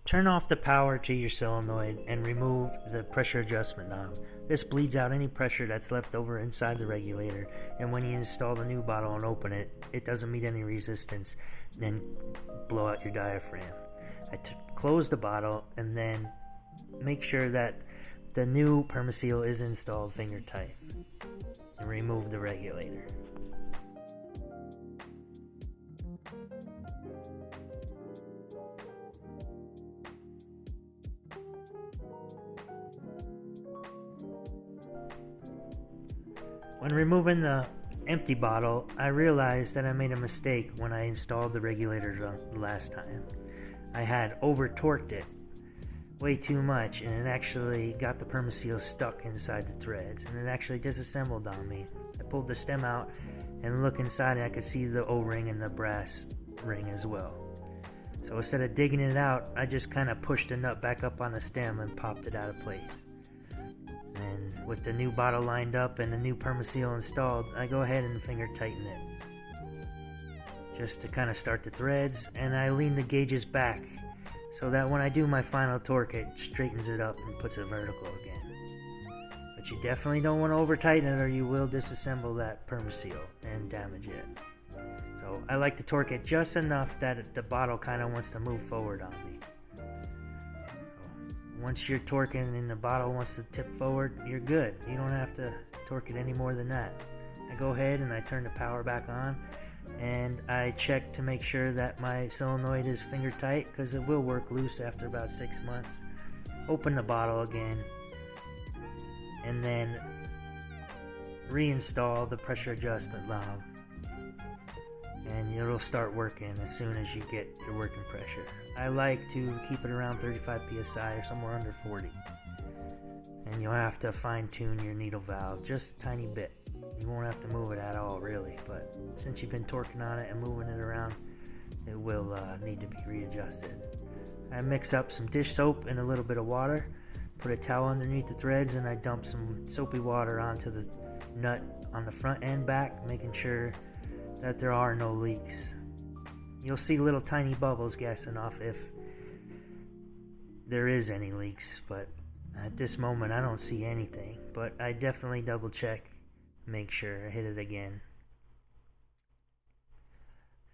Turn off the power to your solenoid and remove the pressure adjustment knob. This bleeds out any pressure that's left over inside the regulator, and when you install the new bottle and open it, it doesn't meet any resistance, then blow out your diaphragm. Close the bottle and then make sure that the new Permaseal is installed finger tight, and remove the regulator. When removing the empty bottle, I realized that I made a mistake when I installed the regulators last time. I had over-torqued it way too much, and it actually got the Permaseal stuck inside the threads, and it actually disassembled on me. I pulled the stem out and looked inside, and I could see the O-ring and the brass ring as well. So instead of digging it out, I just kind of pushed the nut back up on the stem and popped it out of place. And with the new bottle lined up and the new Permaseal installed, I go ahead and finger tighten it just to kind of start the threads, and I lean the gauges back so that when I do my final torque, it straightens it up and puts it vertical again. But you definitely don't want to over tighten it, or you will disassemble that Permaseal and damage it. So I like to torque it just enough that the bottle kind of wants to move forward on me. Once you're torquing and the bottle wants to tip forward, you're good. You don't have to torque it any more than that. I go ahead and I turn the power back on, and I check to make sure that my solenoid is finger tight, because it will work loose after about 6 months. Open the bottle again, and then reinstall the pressure adjustment knob, and it'll start working as soon as you get your working pressure. I like to keep it around 35 psi or somewhere under 40. And you'll have to fine tune your needle valve just a tiny bit. You won't have to move it at all really, but since you've been torquing on it and moving it around, it will need to be readjusted. I mix up some dish soap and a little bit of water, put a towel underneath the threads, and I dump some soapy water onto the nut on the front and back, making sure that there are no leaks. You'll see little tiny bubbles gassing off if there is any leaks, but at this moment I don't see anything. But I definitely double check, make sure I hit it again.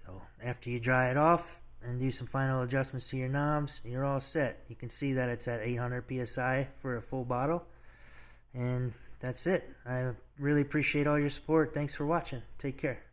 So after you dry it off and do some final adjustments to your knobs, you're all set. You can see that it's at 800 psi for a full bottle, and that's it. I really appreciate all your support. Thanks for watching. Take care.